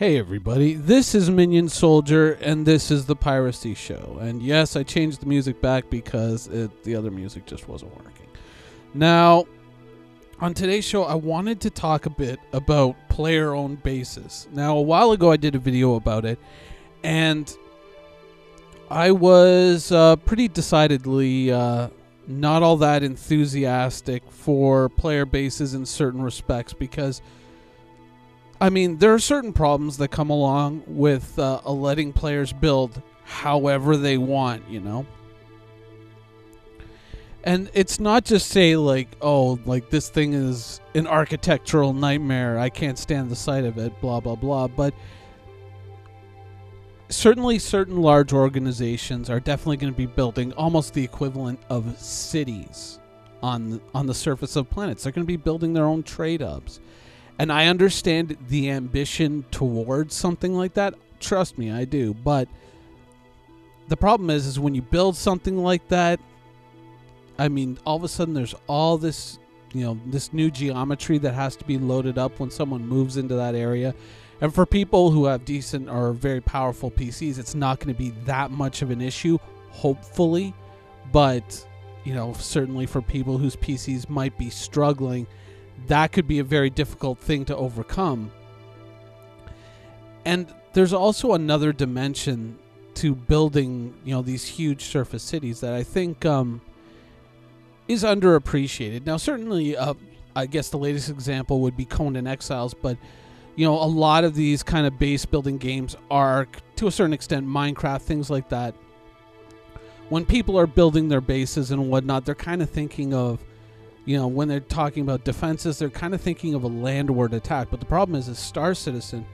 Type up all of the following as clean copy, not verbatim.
Hey everybody, this is Minion Soldier, and this is the Piracy Show. And yes, I changed the music back because the other music just wasn't working. Now, on today's show, I wanted to talk a bit about player-owned bases. Now, a while ago, I did a video about it, and I was pretty decidedly not all that enthusiastic for player bases in certain respects because there are certain problems that come along with letting players build however they want, And it's not just say this thing is an architectural nightmare, I can't stand the sight of it, blah, blah, blah. But certainly certain large organizations are definitely going to be building almost the equivalent of cities on the surface of planets. They're going to be building their own trade hubs. And I understand the ambition towards something like that. Trust me, I do. But the problem is when you build something like that, all of a sudden there's all this, this new geometry that has to be loaded up when someone moves into that area. And for people who have decent or very powerful PCs, it's not going to be that much of an issue, hopefully. But, certainly for people whose PCs might be struggling, that could be a very difficult thing to overcome. And there's also another dimension to building, these huge surface cities that I think is underappreciated. Now, certainly, I guess the latest example would be Conan Exiles, but, a lot of these kind of base building games are, to a certain extent, Minecraft, things like that. When people are building their bases and whatnot, they're kind of thinking of, when they're talking about defenses, they're kind of thinking of a landward attack. But the problem is Star Citizen,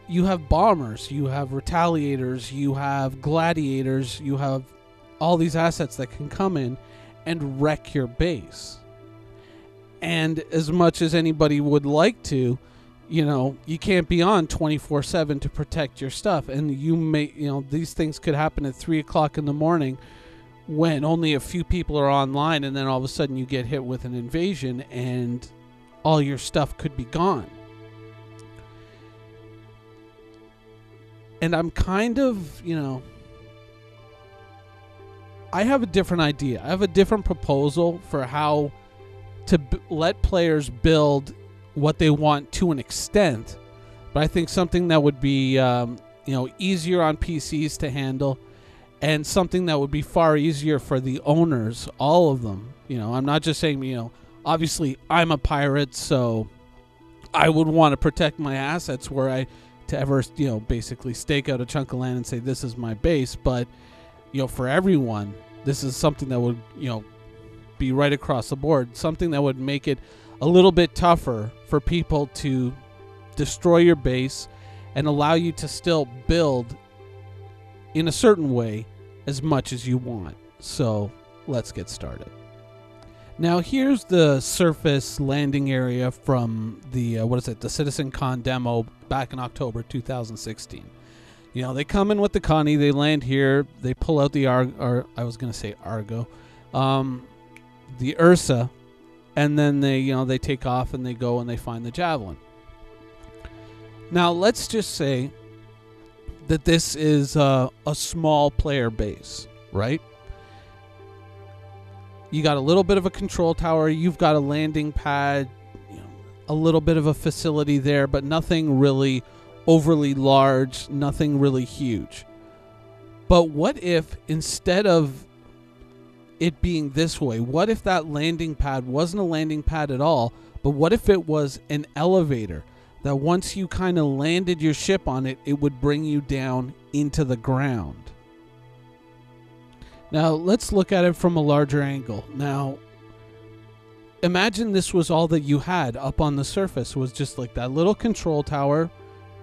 you have bombers, you have retaliators, you have gladiators, you have all these assets that can come in and wreck your base. And as much as anybody would like to, you can't be on 24/7 to protect your stuff. And you may, these things could happen at 3 o'clock in the morning when only a few people are online, and then all of a sudden you get hit with an invasion and all your stuff could be gone. And I'm kind of, I have a different idea. I have a different proposal for how to let players build what they want to an extent, but I think something that would be, easier on PCs to handle, and something that would be far easier for the owners, all of them. I'm not just saying, obviously I'm a pirate, so I would want to protect my assets were I to ever, basically stake out a chunk of land and say, this is my base. But, for everyone, this is something that would, be right across the board. Something that would make it a little bit tougher for people to destroy your base and allow you to still build in a certain way as much as you want. So let's get started. Now here's the surface landing area from the the CitizenCon demo back in October 2016. They come in with the Connie, they land here, they pull out the Argo, the Ursa, and then they take off and they go and they find the Javelin. Now let's just say that this is a small player base, right? You got a little bit of a control tower, you've got a landing pad, a little bit of a facility there, but nothing really overly large, nothing really huge. But what if instead of it being this way, what if that landing pad wasn't a landing pad at all, but what if it was an elevator that once you kind of landed your ship on it, it would bring you down into the ground? Now, let's look at it from a larger angle. Now, imagine this was all that you had up on the surface, was just like that little control tower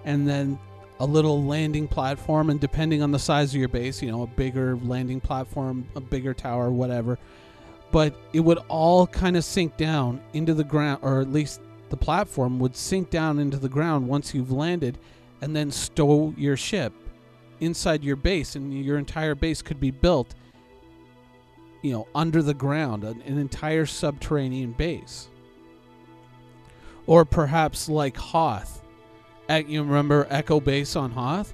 and then a little landing platform, and depending on the size of your base, a bigger landing platform, a bigger tower, whatever. But it would all kind of sink down into the ground, or at least the platform would sink down into the ground once you've landed, and then stow your ship inside your base, and your entire base could be built, under the ground, an entire subterranean base. Or perhaps like Hoth, you remember Echo Base on Hoth?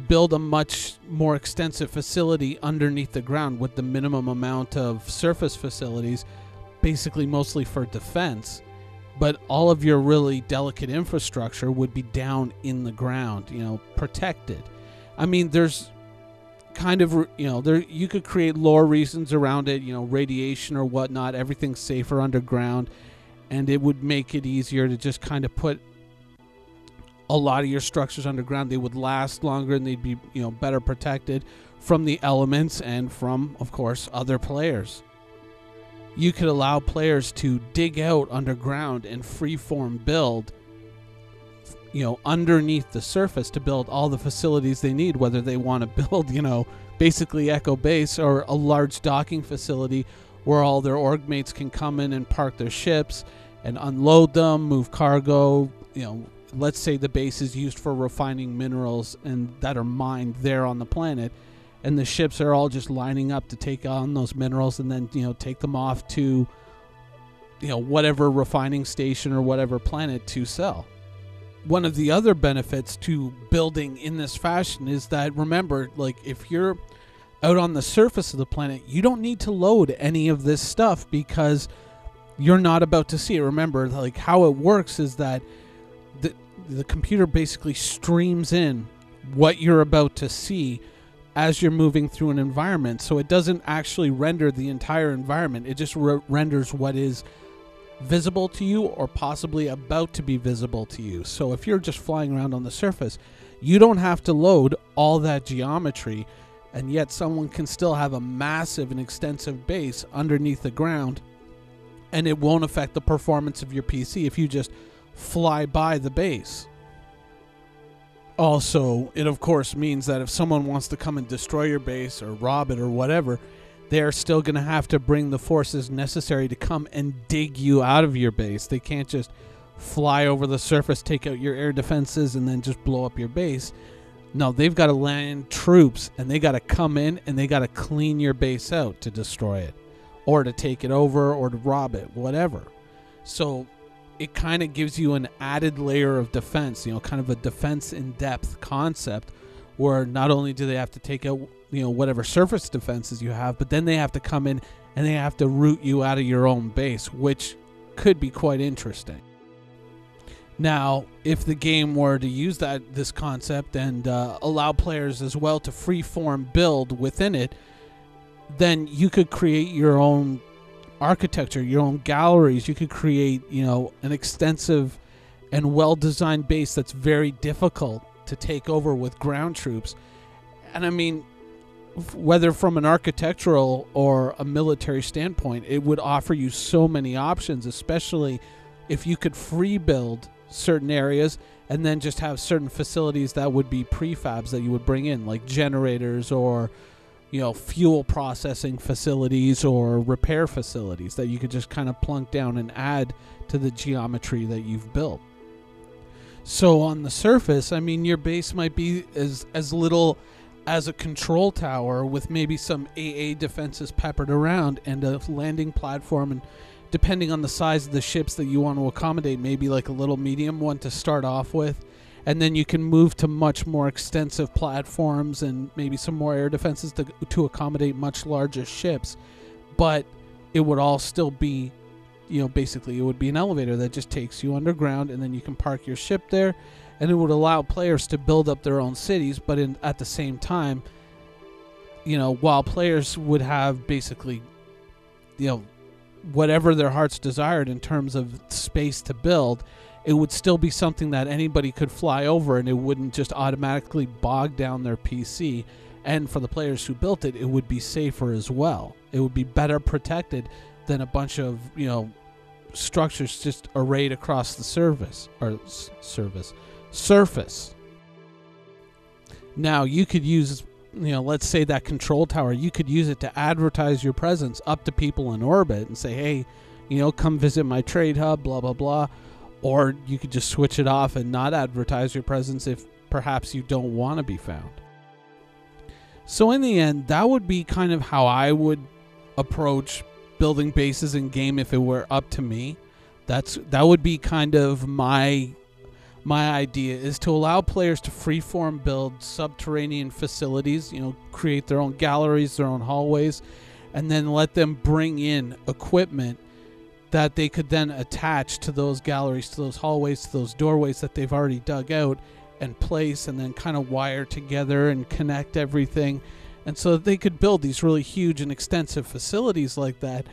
Build a much more extensive facility underneath the ground with the minimum amount of surface facilities, basically mostly for defense, but all of your really delicate infrastructure would be down in the ground, protected. I mean, there's kind of, you could create lore reasons around it, radiation or whatnot, everything's safer underground, and it would make it easier to just kind of put a lot of your structures underground. They would last longer and they'd be, better protected from the elements and from, of course, other players. You could allow players to dig out underground and freeform build, underneath the surface to build all the facilities they need, whether they want to build, basically Echo Base or a large docking facility where all their org mates can come in and park their ships and unload them, move cargo. Let's say the base is used for refining minerals and that are mined there on the planet, and the ships are all just lining up to take on those minerals and then, take them off to, whatever refining station or whatever planet to sell. One of the other benefits to building in this fashion is that, remember, like, if you're out on the surface of the planet, you don't need to load any of this stuff because you're not about to see it. Remember, like, how it works is that the computer basically streams in what you're about to see as you're moving through an environment. So it doesn't actually render the entire environment. It just renders what is visible to you or possibly about to be visible to you. So if you're just flying around on the surface, you don't have to load all that geometry, and yet someone can still have a massive and extensive base underneath the ground, and it won't affect the performance of your PC if you just fly by the base. Also, it of course means that if someone wants to come and destroy your base or rob it or whatever, they're still going to have to bring the forces necessary to come and dig you out of your base. They can't just fly over the surface, take out your air defenses, and then just blow up your base. No, they've got to land troops, and they got to come in, and they got to clean your base out to destroy it, or to take it over, or to rob it, whatever. So it kind of gives you an added layer of defense, kind of a defense in depth concept, where not only do they have to take out, whatever surface defenses you have, but then they have to come in and they have to root you out of your own base, which could be quite interesting. Now, if the game were to use this concept and allow players as well to freeform build within it, then you could create your own architecture, your own galleries. You could create, an extensive and well-designed base that's very difficult to take over with ground troops. And I mean, whether from an architectural or a military standpoint, it would offer you so many options, especially if you could free build certain areas and then just have certain facilities that would be prefabs that you would bring in, like generators or fuel processing facilities or repair facilities that you could just kind of plunk down and add to the geometry that you've built. So on the surface, I mean, your base might be as little as a control tower with maybe some AA defenses peppered around and a landing platform, and depending on the size of the ships that you want to accommodate, maybe like a little medium one to start off with. And then you can move to much more extensive platforms and maybe some more air defenses to accommodate much larger ships. But it would all still be, basically it would be an elevator that just takes you underground, and then you can park your ship there, and it would allow players to build up their own cities. But at the same time, while players would have basically, whatever their hearts desired in terms of space to build, it would still be something that anybody could fly over, and it wouldn't just automatically bog down their PC. And for the players who built it, it would be safer as well. It would be better protected than a bunch of, structures just arrayed across the surface. Now, you could use, let's say that control tower, you could use it to advertise your presence up to people in orbit and say, hey, come visit my trade hub, blah, blah, blah. Or you could just switch it off and not advertise your presence if perhaps you don't want to be found. So in the end, that would be kind of how I would approach building bases in game if it were up to me. That would be kind of my my idea is to allow players to freeform build subterranean facilities, create their own galleries, their own hallways, and then let them bring in equipment that they could then attach to those galleries, to those hallways, to those doorways that they've already dug out and place, and then kind of wire together and connect everything. And so that they could build these really huge and extensive facilities like that,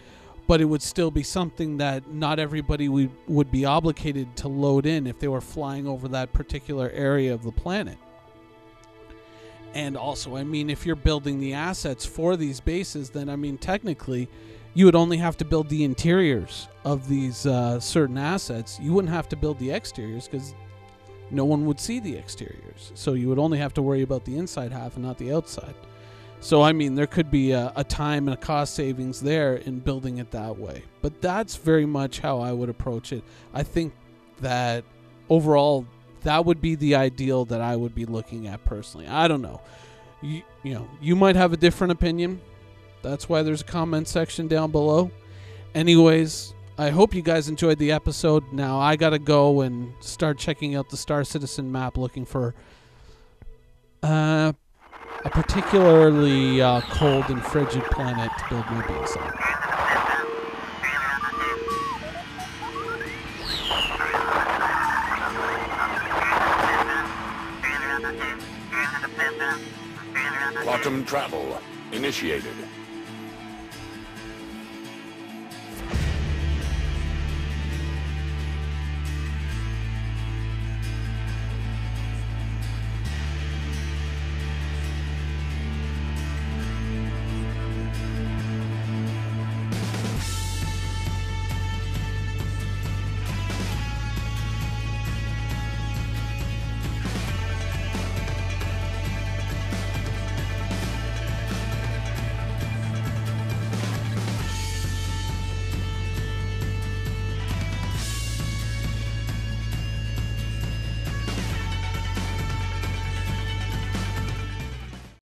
but it would still be something that not everybody would be obligated to load in if they were flying over that particular area of the planet. And also, if you're building the assets for these bases, then, technically, you would only have to build the interiors of these certain assets. You wouldn't have to build the exteriors because no one would see the exteriors. So you would only have to worry about the inside half and not the outside. So, there could be a time and a cost savings there in building it that way. But that's very much how I would approach it. I think that overall, that would be the ideal that I would be looking at personally. I don't know. You might have a different opinion. That's why there's a comment section down below. Anyways, I hope you guys enjoyed the episode. Now I gotta go and start checking out the Star Citizen map, looking for a particularly cold and frigid planet to build my base on. Quantum travel initiated.